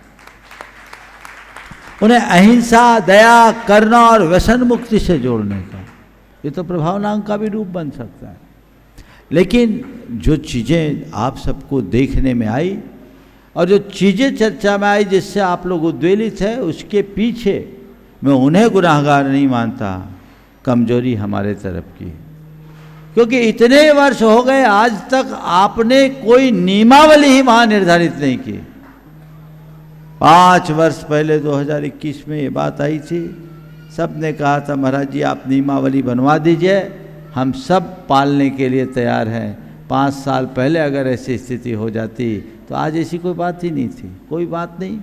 उन्हें अहिंसा, दया, करुणा और व्यसन मुक्ति से जोड़ने का। ये तो प्रभावनांग का भी रूप बन सकता है। लेकिन जो चीज़ें आप सबको देखने में आई और जो चीज़ें चर्चा में आई जिससे आप लोग उद्वेलित है, उसके पीछे मैं उन्हें गुनाहगार नहीं मानता, कमजोरी हमारे तरफ की है। क्योंकि इतने वर्ष हो गए, आज तक आपने कोई नियमावली ही वहाँ निर्धारित नहीं की। 5 वर्ष पहले 2021 में ये बात आई थी, सब ने कहा था महाराज जी आप नियमावली बनवा दीजिए, हम सब पालने के लिए तैयार हैं। 5 साल पहले अगर ऐसी स्थिति हो जाती तो आज ऐसी कोई बात ही नहीं थी। कोई बात नहीं,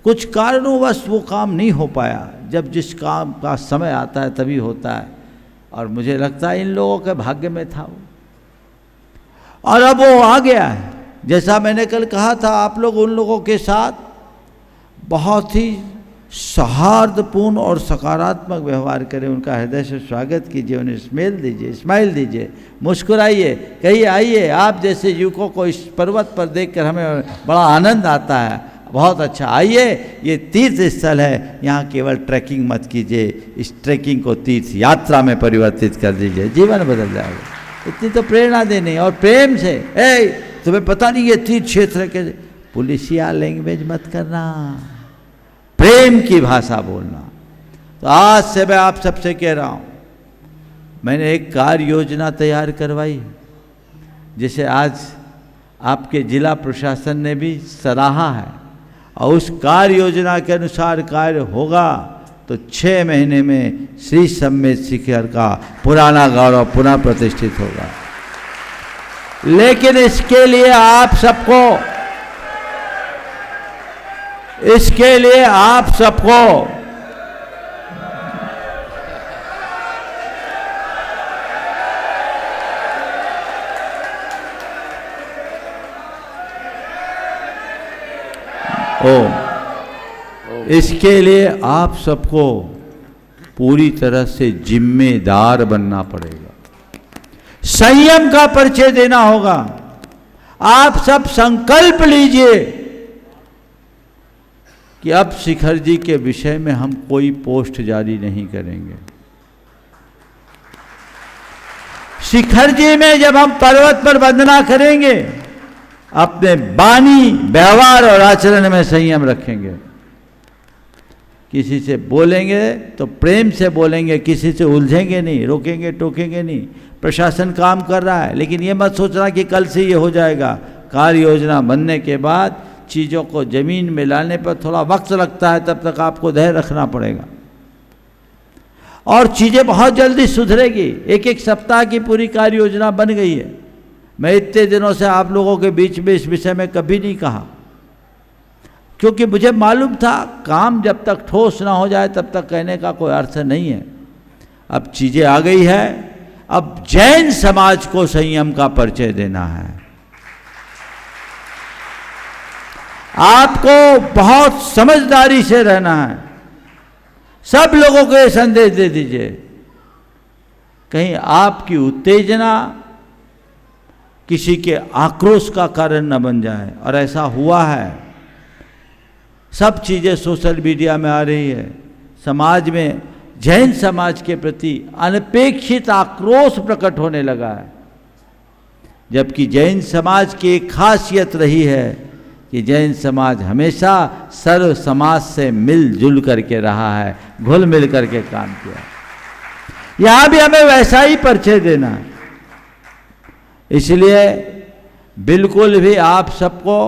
कुछ कारणोंवश वो काम नहीं हो पाया। जब जिस काम का समय आता है तभी होता है, और मुझे लगता है इन लोगों के भाग्य में था वो, और अब वो आ गया है। जैसा मैंने कल कहा था, आप लोग उन लोगों के साथ बहुत ही सौहार्दपूर्ण और सकारात्मक व्यवहार करें, उनका हृदय से स्वागत कीजिए, उन्हें स्माइल दीजिए, मुस्कुराइए, कहिए आइए। आप जैसे युवकों को इस पर्वत पर देखकर हमें बड़ा आनंद आता है, बहुत अच्छा, आइए, ये तीर्थ स्थल है, यहाँ केवल ट्रैकिंग मत कीजिए, इस ट्रैकिंग को तीर्थ यात्रा में परिवर्तित कर दीजिए, जीवन बदल जाएगा। इतनी तो प्रेरणा देनी, और प्रेम से, तुम्हें पता नहीं ये तीर्थ क्षेत्र के, पुलिसिया लैंग्वेज मत करना, प्रेम की भाषा बोलना। तो आज से मैं आप सबसे कह रहा हूँ, मैंने एक कार्य योजना तैयार करवाई, जिसे आज आपके जिला प्रशासन ने भी सराहा है, और उस कार्य योजना के अनुसार कार्य होगा तो 6 महीने में श्री सम्मेद शिखर का पुराना गौरव पुनः प्रतिष्ठित होगा। लेकिन इसके लिए आप सबको इसके लिए आप सबको पूरी तरह से जिम्मेदार बनना पड़ेगा, संयम का परिचय देना होगा। आप सब संकल्प लीजिए कि अब शिखर जी के विषय में हम कोई पोस्ट जारी नहीं करेंगे। शिखर जी में जब हम पर्वत पर वंदना करेंगे, अपने वाणी, व्यवहार और आचरण में संयम रखेंगे। किसी से बोलेंगे तो प्रेम से बोलेंगे, किसी से उलझेंगे नहीं, रोकेंगे टोकेंगे नहीं। प्रशासन काम कर रहा है, लेकिन ये मत सोचना कि कल से ये हो जाएगा। कार्य योजना बनने के बाद चीज़ों को जमीन में लाने पर थोड़ा वक्त लगता है, तब तक आपको धैर्य रखना पड़ेगा, और चीज़ें बहुत जल्दी सुधरेगी। एक सप्ताह की पूरी कार्य योजना बन गई है। मैं इतने दिनों से आप लोगों के बीच में इस विषय में कभी नहीं कहा, क्योंकि मुझे मालूम था काम जब तक ठोस ना हो जाए तब तक कहने का कोई अर्थ नहीं है। अब चीज़ें आ गई है, अब जैन समाज को संयम का परिचय देना है। आपको बहुत समझदारी से रहना है। सब लोगों को ये संदेश दे दीजिए, कहीं आपकी उत्तेजना किसी के आक्रोश का कारण न बन जाए। और ऐसा हुआ है, सब चीज़ें सोशल मीडिया में आ रही है। समाज में जैन समाज के प्रति अनपेक्षित आक्रोश प्रकट होने लगा है, जबकि जैन समाज की एक खासियत रही है कि जैन समाज हमेशा सर्व समाज से मिलजुल करके रहा है, घुल मिल करके काम किया। यहाँ भी हमें वैसा ही परिचय देना है। इसलिए बिल्कुल भी आप सबको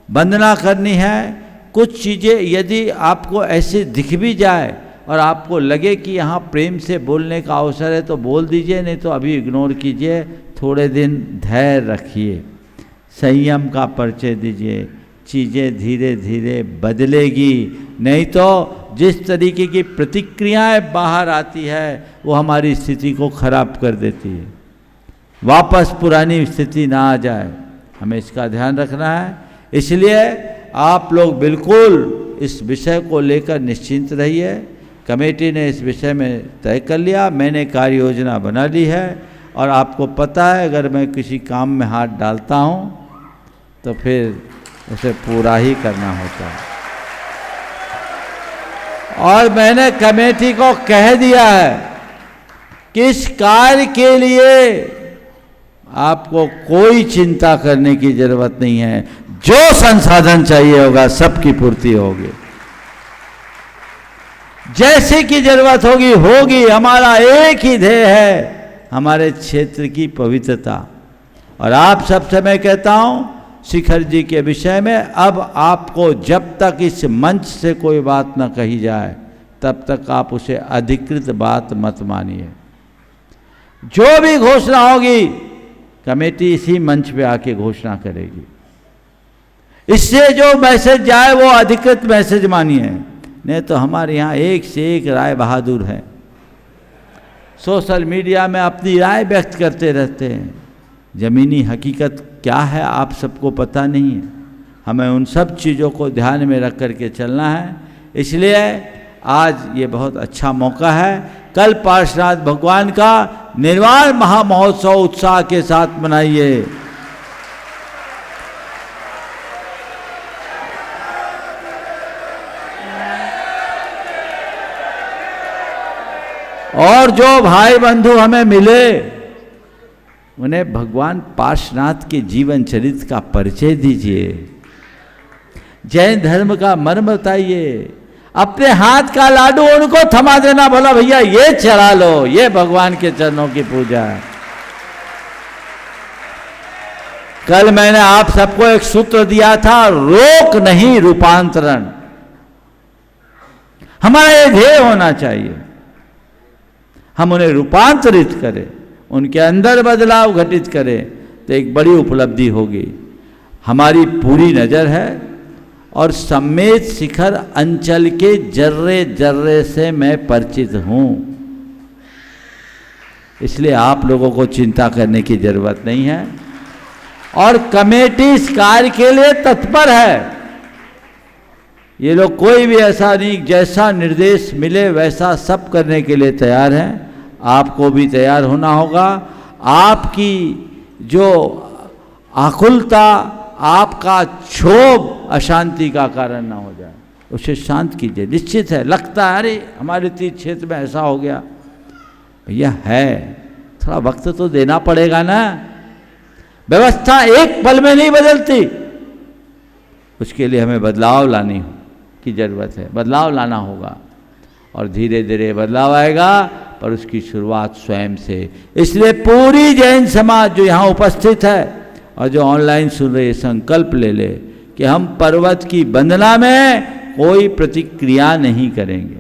वंदना करनी है। कुछ चीज़ें यदि आपको ऐसे दिख भी जाए और आपको लगे कि यहाँ प्रेम से बोलने का अवसर है तो बोल दीजिए, नहीं तो अभी इग्नोर कीजिए। थोड़े दिन धैर्य रखिए, संयम का परिचय दीजिए, चीज़ें धीरे धीरे बदलेगी। नहीं तो जिस तरीके की प्रतिक्रियाएं बाहर आती है वो हमारी स्थिति को खराब कर देती है, वापस पुरानी स्थिति ना आ जाए। हमें इसका ध्यान रखना है। इसलिए आप लोग बिल्कुल इस विषय को लेकर निश्चिंत रहिए। कमेटी ने इस विषय में तय कर लिया, मैंने कार्य योजना बना ली है, और आपको पता है अगर मैं किसी काम में हाथ डालता हूँ तो फिर उसे पूरा ही करना होता है। और मैंने कमेटी को कह दिया है कि इस कार्य के लिए आपको कोई चिंता करने की जरूरत नहीं है। जो संसाधन चाहिए होगा सबकी पूर्ति होगी, जैसे की जरूरत होगी होगी। हमारा एक ही ध्येय है, हमारे क्षेत्र की पवित्रता। और आप सबसे मैं कहता हूं, शिखर जी के विषय में अब आपको जब तक इस मंच से कोई बात न कही जाए तब तक आप उसे अधिकृत बात मत मानिए। जो भी घोषणा होगी कमेटी इसी मंच पे आके घोषणा करेगी। इससे जो मैसेज जाए वो अधिकृत मैसेज मानिए, नहीं तो हमारे यहाँ एक से एक राय बहादुर है, सोशल मीडिया में अपनी राय व्यक्त करते रहते हैं। ज़मीनी हकीकत क्या है आप सबको पता नहीं है। हमें उन सब चीज़ों को ध्यान में रख कर के चलना है। इसलिए आज ये बहुत अच्छा मौका है। कल पार्श्वनाथ भगवान का निर्वाण महामहोत्सव उत्साह के साथ मनाइए। और जो भाई बंधु हमें मिले उन्हें भगवान पार्श्वनाथ के जीवन चरित्र का परिचय दीजिए, जैन धर्म का मर्म बताइए। अपने हाथ का लाडू उनको थमा देना, बोला भैया ये चढ़ा लो, ये भगवान के चरणों की पूजा है। कल मैंने आप सबको एक सूत्र दिया था, रोक नहीं रूपांतरण। हमारा ये ध्येय होना चाहिए, हम उन्हें रूपांतरित करें, उनके अंदर बदलाव घटित करें तो एक बड़ी उपलब्धि होगी। हमारी पूरी नज़र है और सम्मेद शिखर अंचल के जर्रे जर्रे से मैं परिचित हूँ, इसलिए आप लोगों को चिंता करने की जरूरत नहीं है। और कमेटी इस कार्य के लिए तत्पर है। ये लोग कोई भी ऐसा नहीं, जैसा निर्देश मिले वैसा सब करने के लिए तैयार हैं। आपको भी तैयार होना होगा। आपकी जो आकुलता, आपका क्षोभ अशांति का कारण ना हो जाए, उसे शांत कीजिए। निश्चित है, लगता है अरे हमारे तीर्थ क्षेत्र में ऐसा हो गया, भैया है, थोड़ा वक्त तो देना पड़ेगा ना। व्यवस्था एक पल में नहीं बदलती, उसके लिए हमें बदलाव लाने की जरूरत है, बदलाव लाना होगा और धीरे धीरे बदलाव आएगा, पर उसकी शुरुआत स्वयं से। इसलिए पूरी जैन समाज जो यहाँ उपस्थित है और जो ऑनलाइन सुन रहे, संकल्प ले ले कि हम पर्वत की वंदना में कोई प्रतिक्रिया नहीं करेंगे।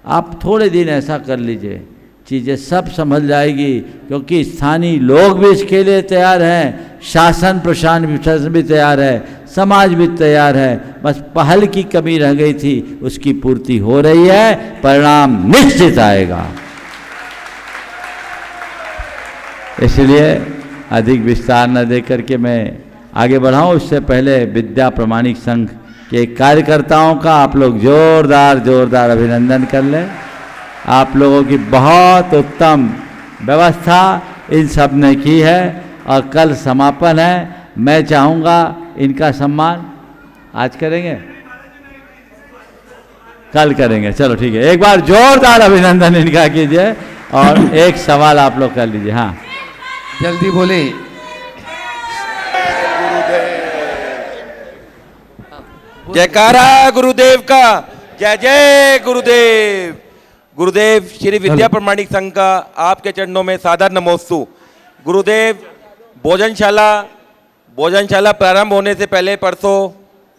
आप थोड़े दिन ऐसा कर लीजिए, चीज़ें सब समझ जाएगी, क्योंकि स्थानीय लोग भी इसके लिए तैयार हैं, शासन प्रशासन भी तैयार है, समाज भी तैयार है। बस पहल की कमी रह गई थी, उसकी पूर्ति हो रही है, परिणाम निश्चित आएगा। इसलिए अधिक विस्तार न दे करके मैं आगे बढ़ाऊं, उससे पहले विद्या प्रमाणिक संघ के कार्यकर्ताओं का आप लोग जोरदार अभिनंदन कर लें। आप लोगों की बहुत उत्तम व्यवस्था इन सब ने की है और कल समापन है। मैं चाहूँगा इनका सम्मान आज करेंगे, कल करेंगे, चलो ठीक है। एक बार जोरदार अभिनंदन इनका कीजिए और एक सवाल आप लोग कर लीजिए। हाँ जल्दी बोले। जयकारा गुरुदेव का, जय जय गुरुदेव। गुरुदेव श्री विद्या प्रमाणिक संघ का आपके चरणों में सादर नमोस्तु। गुरुदेव, भोजनशाला प्रारंभ होने से पहले परसों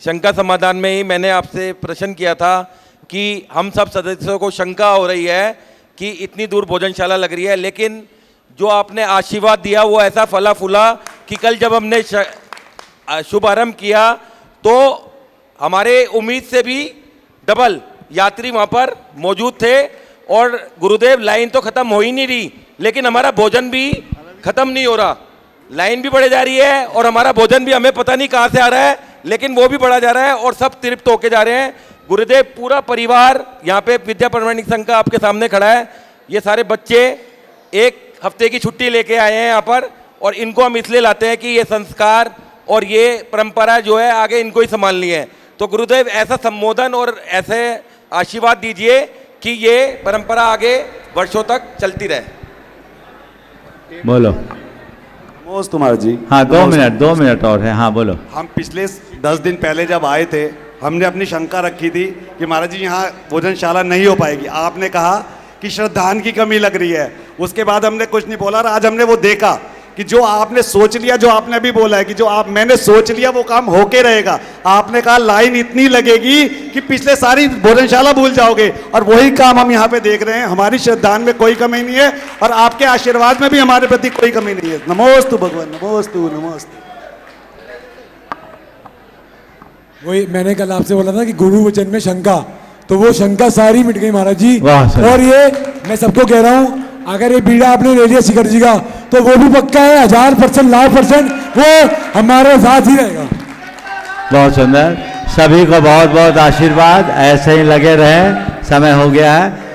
शंका समाधान में ही मैंने आपसे प्रश्न किया था कि हम सब सदस्यों को शंका हो रही है कि इतनी दूर भोजनशाला लग रही है, लेकिन जो आपने आशीर्वाद दिया वो ऐसा फला फूला कि कल जब हमने शुभारंभ किया तो हमारे उम्मीद से भी डबल यात्री वहाँ पर मौजूद थे। और गुरुदेव, लाइन तो ख़त्म हो ही नहीं रही, लेकिन हमारा भोजन भी ख़त्म नहीं हो रहा। लाइन भी बढ़े जा रही है और हमारा भोजन भी हमें पता नहीं कहाँ से आ रहा है, लेकिन वो भी बढ़ा जा रहा है और सब तृप्त होके जा रहे हैं। गुरुदेव, पूरा परिवार यहाँ पे विद्या प्रमाणिक संघ का आपके सामने खड़ा है। ये सारे बच्चे एक हफ्ते की छुट्टी लेके आए हैं यहाँ पर, और इनको हम इसलिए लाते हैं कि ये संस्कार और ये परंपरा जो है आगे इनको ही संभालनी है। तो गुरुदेव, ऐसा संबोधन और ऐसे आशीर्वाद दीजिए कि ये परंपरा आगे वर्षों तक चलती रहे। बोलो। नमोस्तु महाराज जी। हाँ, 2 मिनट और है। हाँ बोलो। हम पिछले 10 दिन पहले जब आए थे, हमने अपनी शंका रखी थी कि महाराज जी यहाँ भोजनशाला नहीं हो पाएगी। आपने कहा कि श्रद्धान की कमी लग रही है। उसके बाद हमने कुछ नहीं बोला और आज हमने वो देखा कि जो आपने सोच लिया, जो आपने अभी बोला है कि जो मैंने सोच लिया वो काम होके रहेगा। आपने कहा लाइन इतनी लगेगी कि पिछले सारी भोजनशाला भूल जाओगे, और वही काम हम यहाँ पे देख रहे हैं। हमारी श्रद्धा में कोई कमी नहीं है और आपके आशीर्वाद में भी हमारे प्रति कोई कमी नहीं है। नमोस्तु भगवान, नमोस्तु नमोस्तु। वही मैंने कल आपसे बोला था कि गुरु वचन में शंका, तो वो शंका सारी मिट गई महाराज जी। और ये मैं सबको कह रहा हूँ, अगर ये बीड़ा आपने ले लिया शिखर जी का, तो वो भी पक्का है 1000%, 1,00,000% वो हमारे साथ ही रहेगा। बहुत सुंदर, सभी को बहुत बहुत आशीर्वाद, ऐसे ही लगे रहें। समय हो गया है।